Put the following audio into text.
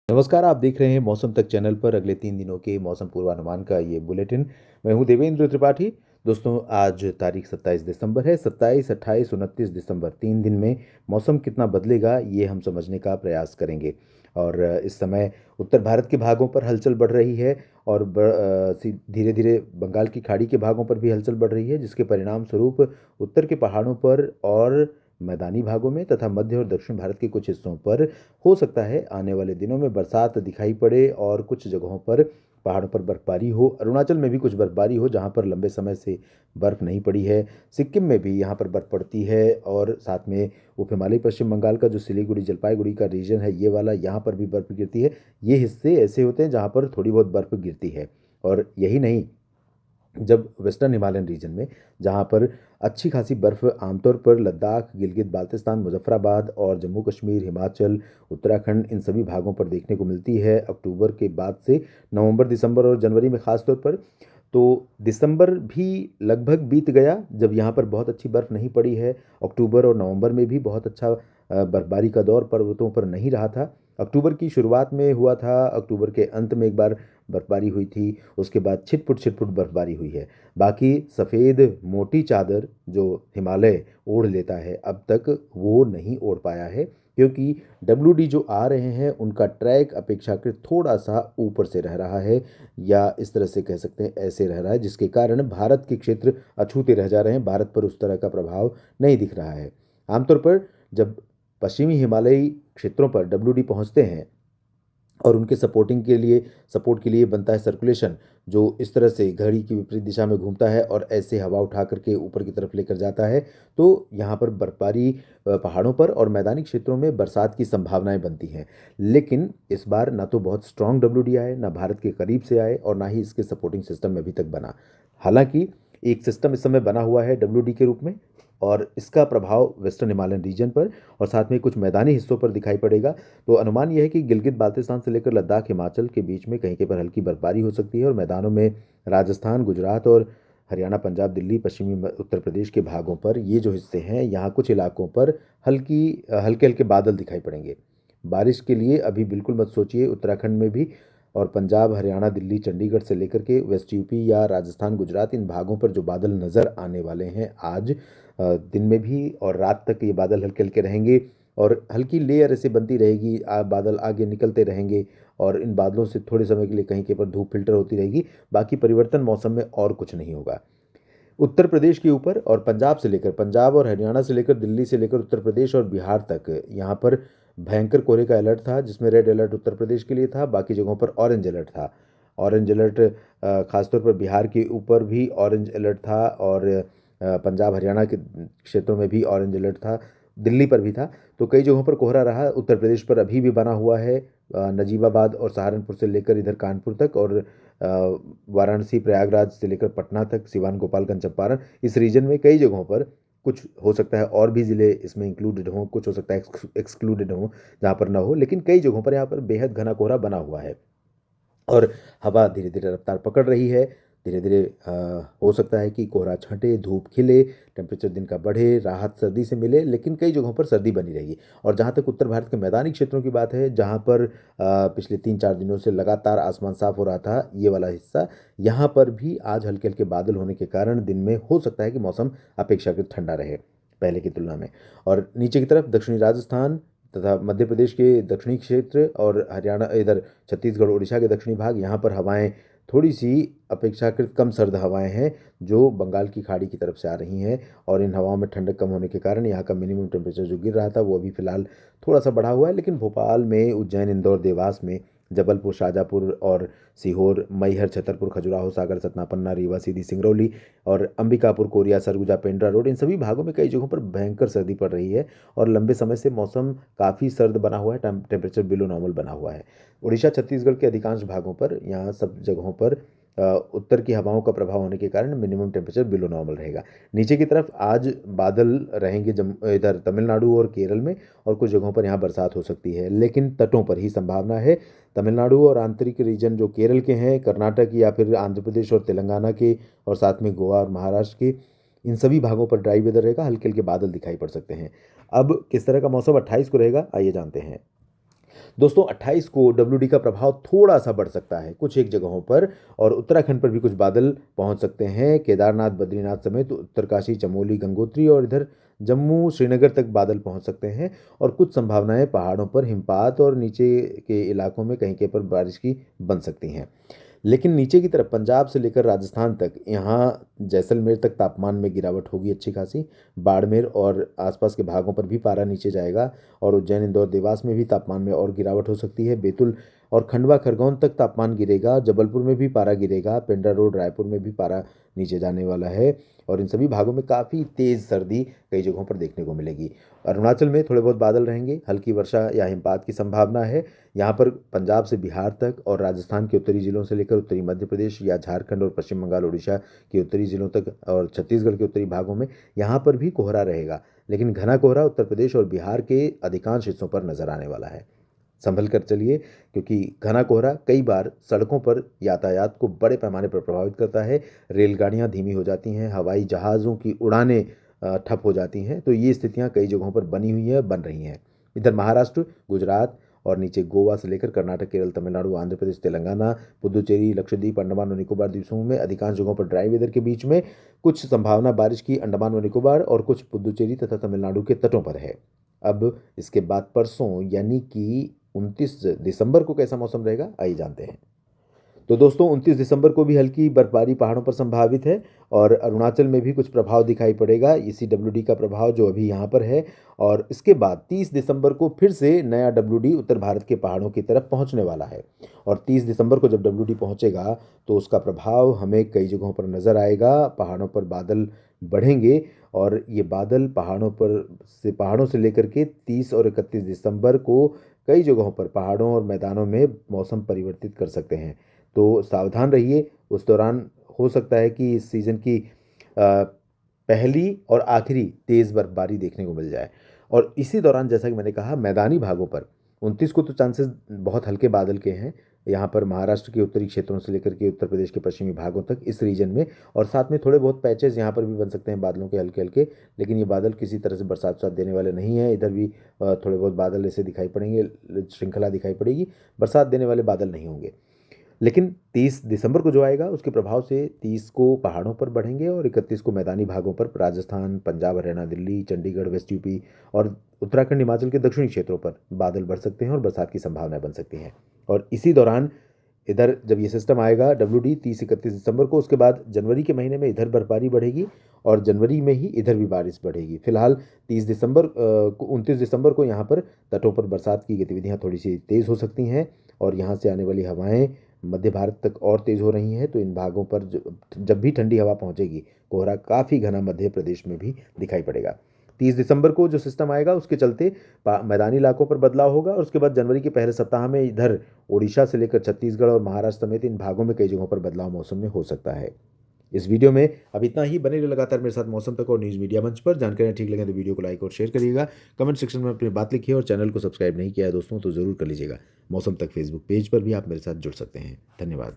नमस्कार, आप देख रहे हैं मौसम तक चैनल पर अगले 3 दिनों के मौसम पूर्वानुमान का ये बुलेटिन। मैं हूं देवेंद्र त्रिपाठी। दोस्तों, आज तारीख 27 दिसंबर है। 27, 28, 29 दिसंबर 3 दिन में मौसम कितना बदलेगा ये हम समझने का प्रयास करेंगे। और इस समय उत्तर भारत के भागों पर हलचल बढ़ रही है और धीरे धीरे बंगाल की खाड़ी के भागों पर भी हलचल बढ़ रही है, जिसके परिणाम स्वरूप उत्तर के पहाड़ों पर और मैदानी भागों में तथा मध्य और दक्षिण भारत के कुछ हिस्सों पर हो सकता है आने वाले दिनों में बरसात दिखाई पड़े और कुछ जगहों पर पहाड़ों पर बर्फबारी हो। अरुणाचल में भी कुछ बर्फबारी हो, जहां पर लंबे समय से बर्फ नहीं पड़ी है। सिक्किम में भी यहां पर बर्फ पड़ती है और साथ में उप हिमालयी पश्चिम बंगाल का जो सिलीगुड़ी जलपाईगुड़ी का रीजन है, ये वाला, यहाँ पर भी बर्फ गिरती है। ये हिस्से ऐसे होते हैं जहाँ पर थोड़ी बहुत बर्फ गिरती है। और यही नहीं, जब वेस्टर्न हिमालयन रीजन में, जहाँ पर अच्छी खासी बर्फ आमतौर पर लद्दाख, गिलगित बाल्टिस्तान, मुजफ्फराबाद और जम्मू कश्मीर, हिमाचल, उत्तराखंड, इन सभी भागों पर देखने को मिलती है अक्टूबर के बाद से। नवंबर, दिसंबर और जनवरी में खास तौर पर। तो दिसंबर भी लगभग बीत गया जब यहाँ पर बहुत अच्छी बर्फ नहीं पड़ी है। अक्टूबर और नवंबर में भी बहुत अच्छा बर्फबारी का दौर पर्वतों पर नहीं रहा था। अक्टूबर की शुरुआत में हुआ था, अक्टूबर के अंत में एक बार बर्फबारी हुई थी, उसके बाद छिटपुट बर्फबारी हुई है। बाकी सफ़ेद मोटी चादर जो हिमालय ओढ़ लेता है, अब तक वो नहीं ओढ़ पाया है, क्योंकि डब्ल्यू जो आ रहे हैं उनका ट्रैक अपेक्षाकृत थोड़ा सा ऊपर से रह रहा है, या इस तरह से कह सकते हैं ऐसे रह रहा है, जिसके कारण भारत के क्षेत्र अछूते रह जा रहे हैं। भारत पर उस तरह का प्रभाव नहीं दिख रहा है। आमतौर पर जब पश्चिमी हिमालयी क्षेत्रों पर डब्ल्यू पहुंचते हैं और उनके सपोर्ट के लिए बनता है सर्कुलेशन, जो इस तरह से घड़ी की विपरीत दिशा में घूमता है और ऐसे हवा उठा करके ऊपर की तरफ लेकर जाता है, तो यहाँ पर बर्फबारी, पहाड़ों पर और मैदानी क्षेत्रों में बरसात की संभावनाएं बनती हैं। लेकिन इस बार ना तो बहुत स्ट्रांग डब्ल्यू आए, ना भारत के करीब से आए, और ना ही इसके सपोर्टिंग सिस्टम अभी तक बना। हालांकि एक सिस्टम इस समय बना हुआ है डब्ल्यू के रूप में, और इसका प्रभाव वेस्टर्न हिमालयन रीजन पर और साथ में कुछ मैदानी हिस्सों पर दिखाई पड़ेगा। तो अनुमान यह है कि गिलगित बाल्टिस्तान से लेकर लद्दाख, हिमाचल के बीच में कहीं कहीं पर हल्की बर्फबारी हो सकती है, और मैदानों में राजस्थान, गुजरात और हरियाणा, पंजाब, दिल्ली, पश्चिमी उत्तर प्रदेश के भागों पर, ये जो हिस्से हैं, यहाँ कुछ इलाकों पर हल्के हल्के बादल दिखाई पड़ेंगे। बारिश के लिए अभी बिल्कुल मत सोचिए। उत्तराखंड में भी और पंजाब, हरियाणा, दिल्ली, चंडीगढ़ से लेकर के वेस्ट यूपी या राजस्थान, गुजरात, इन भागों पर जो बादल नज़र आने वाले हैं आज दिन में भी और रात तक, ये बादल हल्के हल्के रहेंगे और हल्की लेयर ऐसे बनती रहेगी। बादल आगे निकलते रहेंगे और इन बादलों से थोड़े समय के लिए कहीं कहीं पर धूप फिल्टर होती रहेगी। बाकी परिवर्तन मौसम में और कुछ नहीं होगा। उत्तर प्रदेश के ऊपर और पंजाब और हरियाणा से लेकर दिल्ली से लेकर उत्तर प्रदेश और बिहार तक, यहाँ पर भयंकर कोहरे का अलर्ट था, जिसमें रेड अलर्ट उत्तर प्रदेश के लिए था, बाकी जगहों पर ऑरेंज अलर्ट था। ऑरेंज अलर्ट खासतौर पर बिहार के ऊपर भी ऑरेंज अलर्ट था, और पंजाब हरियाणा के क्षेत्रों में भी ऑरेंज अलर्ट था, दिल्ली पर भी था। तो कई जगहों पर कोहरा रहा। उत्तर प्रदेश पर अभी भी बना हुआ है, नजीबाबाद और सहारनपुर से लेकर इधर कानपुर तक, और वाराणसी, प्रयागराज से लेकर पटना तक, सिवान, गोपालगंज, चंपारण, इस रीजन में कई जगहों पर, कुछ हो सकता है और भी ज़िले इसमें इंक्लूडेड हों, कुछ हो सकता है एक्सक्लूडेड हों जहाँ पर ना हो, लेकिन कई जगहों पर यहाँ पर बेहद घना कोहरा बना हुआ है। और हवा धीरे धीरे रफ्तार पकड़ रही है। धीरे धीरे हो सकता है कि कोहरा छंटे, धूप खिले, टेम्परेचर दिन का बढ़े, राहत सर्दी से मिले, लेकिन कई जगहों पर सर्दी बनी रहेगी। और जहाँ तक उत्तर भारत के मैदानी क्षेत्रों की बात है, जहाँ पर पिछले 3-4 दिनों से लगातार आसमान साफ हो रहा था, ये वाला हिस्सा, यहाँ पर भी आज हल्के हल्के बादल होने के कारण दिन में हो सकता है कि मौसम अपेक्षाकृत ठंडा रहे पहले की तुलना में। और नीचे की तरफ दक्षिणी राजस्थान तथा मध्य प्रदेश के दक्षिणी क्षेत्र और हरियाणा, इधर छत्तीसगढ़, उड़ीसा के दक्षिणी भाग, यहाँ पर हवाएं थोड़ी सी अपेक्षाकृत कम सर्द हवाएं हैं, जो बंगाल की खाड़ी की तरफ से आ रही हैं। और इन हवाओं में ठंडक कम होने के कारण यहाँ का मिनिमम टेम्परेचर जो गिर रहा था, वो अभी फिलहाल थोड़ा सा बढ़ा हुआ है। लेकिन भोपाल में, उज्जैन, इंदौर, देवास में, जबलपुर, शाजापुर और सीहोर, मैहर, छतरपुर, खजुराहो, सागर, सतना, पन्ना, रीवा, सीधी, सिंगरौली और अंबिकापुर, कोरिया, सरगुजा, पेंड्रा रोड, इन सभी भागों में कई जगहों पर भयंकर सर्दी पड़ रही है। और लंबे समय से मौसम काफ़ी सर्द बना हुआ है, टेम्परेचर बिलो नॉर्मल बना हुआ है। उड़ीसा, छत्तीसगढ़ के अधिकांश भागों पर, यहाँ सब जगहों पर उत्तर की हवाओं का प्रभाव होने के कारण मिनिमम टेम्परेचर बिलो नॉर्मल रहेगा। नीचे की तरफ आज बादल रहेंगे इधर तमिलनाडु और केरल में, और कुछ जगहों पर यहाँ बरसात हो सकती है, लेकिन तटों पर ही संभावना है। तमिलनाडु और आंतरिक रीजन जो केरल के हैं, कर्नाटक या फिर आंध्र प्रदेश और तेलंगाना के, और साथ में गोवा और महाराष्ट्र के, इन सभी भागों पर ड्राई वेदर रहेगा, हल्के हल्के बादल दिखाई पड़ सकते हैं। अब किस तरह का मौसम 28 को रहेगा, आइए जानते हैं। दोस्तों 28 को डब्ल्यूडी का प्रभाव थोड़ा सा बढ़ सकता है कुछ एक जगहों पर, और उत्तराखंड पर भी कुछ बादल पहुंच सकते हैं। केदारनाथ, बद्रीनाथ समेत उत्तरकाशी, चमोली, गंगोत्री और इधर जम्मू, श्रीनगर तक बादल पहुंच सकते हैं। और कुछ संभावनाएं पहाड़ों पर हिमपात और नीचे के इलाकों में कहीं कहीं पर बारिश की बन सकती हैं। लेकिन नीचे की तरफ पंजाब से लेकर राजस्थान तक, यहाँ जैसलमेर तक तापमान में गिरावट होगी अच्छी खासी। बाड़मेर और आसपास के भागों पर भी पारा नीचे जाएगा, और उज्जैन, इंदौर, देवास में भी तापमान में और गिरावट हो सकती है। बैतूल और खंडवा, खरगोन तक तापमान गिरेगा। जबलपुर में भी पारा गिरेगा। पेंड्रा रोड, रायपुर में भी पारा नीचे जाने वाला है। और इन सभी भागों में काफ़ी तेज़ सर्दी कई जगहों पर देखने को मिलेगी। अरुणाचल में थोड़े बहुत बादल रहेंगे, हल्की वर्षा या हिमपात की संभावना है। यहाँ पर पंजाब से बिहार तक और राजस्थान के उत्तरी जिलों से लेकर उत्तरी मध्य प्रदेश या झारखंड और पश्चिम बंगाल, उड़ीसा के उत्तरी जिलों तक और छत्तीसगढ़ के उत्तरी भागों में यहाँ पर भी कोहरा रहेगा। लेकिन घना कोहरा उत्तर प्रदेश और बिहार के अधिकांश हिस्सों पर नजर आने वाला है। संभल कर चलिए, क्योंकि घना कोहरा कई बार सड़कों पर यातायात को बड़े पैमाने पर प्रभावित करता है। रेलगाड़ियां धीमी हो जाती हैं, हवाई जहाज़ों की उड़ानें ठप हो जाती हैं। तो ये स्थितियां कई जगहों पर बनी हुई है, बन रही हैं। इधर महाराष्ट्र, गुजरात और नीचे गोवा से लेकर कर्नाटक, केरल, तमिलनाडु, आंध्र प्रदेश, तेलंगाना, पुदुचेरी, लक्षद्वीप, अंडमान और निकोबार द्वीप समूह में अधिकांश जगहों पर ड्राई वेदर के बीच में कुछ संभावना बारिश की अंडमान और निकोबार और कुछ पुदुचेरी तथा तमिलनाडु के तटों पर है। अब इसके बाद परसों यानी कि 29 दिसंबर को कैसा मौसम रहेगा, आइए जानते हैं। तो दोस्तों 29 दिसंबर को भी हल्की बर्फबारी पहाड़ों पर संभावित है, और अरुणाचल में भी कुछ प्रभाव दिखाई पड़ेगा, इसी डब्ल्यूडी का प्रभाव जो अभी यहाँ पर है। और इसके बाद 30 दिसंबर को फिर से नया डब्ल्यूडी उत्तर भारत के पहाड़ों की तरफ पहुँचने वाला है। और 30 दिसंबर को जब डब्ल्यूडी पहुँचेगा तो उसका प्रभाव हमें कई जगहों पर नज़र आएगा। पहाड़ों पर बादल बढ़ेंगे, और ये बादल पहाड़ों से लेकर के 30 और 31 दिसंबर को कई जगहों पर पहाड़ों और मैदानों में मौसम परिवर्तित कर सकते हैं। तो सावधान रहिए। उस दौरान हो सकता है कि इस सीज़न की पहली और आखिरी तेज़ बर्फबारी देखने को मिल जाए। और इसी दौरान जैसा कि मैंने कहा, मैदानी भागों पर 29 को तो चांसेस बहुत हल्के बादल के हैं, यहाँ पर महाराष्ट्र के उत्तरी क्षेत्रों से लेकर के उत्तर प्रदेश के पश्चिमी भागों तक इस रीजन में। और साथ में थोड़े बहुत पैचेस यहाँ पर भी बन सकते हैं बादलों के हल्के हल्के, लेकिन ये बादल किसी तरह से बरसात देने वाले नहीं हैं। इधर भी थोड़े बहुत बादल ऐसे दिखाई पड़ेंगे, श्रृंखला दिखाई पड़ेगी, बरसात देने वाले बादल नहीं होंगे। लेकिन 30 दिसंबर को जो आएगा उसके प्रभाव से 30 को पहाड़ों पर बढ़ेंगे और 31 को मैदानी भागों पर राजस्थान, पंजाब, हरियाणा, दिल्ली, चंडीगढ़, वेस्ट यूपी और उत्तराखंड, हिमाचल के दक्षिणी क्षेत्रों पर बादल बढ़ सकते हैं और बरसात की संभावनाएं बन सकती हैं। और इसी दौरान इधर जब ये सिस्टम आएगा डब्ल्यूडी 30-31 दिसंबर को, उसके बाद जनवरी के महीने में इधर बर्फबारी बढ़ेगी और जनवरी में ही इधर भी बारिश बढ़ेगी। फिलहाल 29 दिसंबर को यहाँ पर तटों पर बरसात की गतिविधियाँ थोड़ी सी तेज़ हो सकती हैं, और यहाँ से आने वाली हवाएं मध्य भारत तक और तेज़ हो रही हैं। तो इन भागों पर जब भी ठंडी हवा पहुँचेगी, कोहरा काफ़ी घना मध्य प्रदेश में भी दिखाई पड़ेगा। 30 दिसंबर को जो सिस्टम आएगा उसके चलते मैदानी इलाकों पर बदलाव होगा, और उसके बाद जनवरी के पहले सप्ताह में इधर उड़ीसा से लेकर छत्तीसगढ़ और महाराष्ट्र समेत इन भागों में कई जगहों पर बदलाव मौसम में हो सकता है। इस वीडियो में अब इतना ही। बने रहिए लगातार मेरे साथ मौसम तक और न्यूज़ मीडिया मंच पर। जानकारियाँ ठीक लगे तो वीडियो को लाइक और शेयर करिएगा। कमेंट सेक्शन में अपनी बात लिखिए, और चैनल को सब्सक्राइब नहीं किया है दोस्तों तो ज़रूर कर लीजिएगा। मौसम तक फेसबुक पेज पर भी आप मेरे साथ जुड़ सकते हैं। धन्यवाद।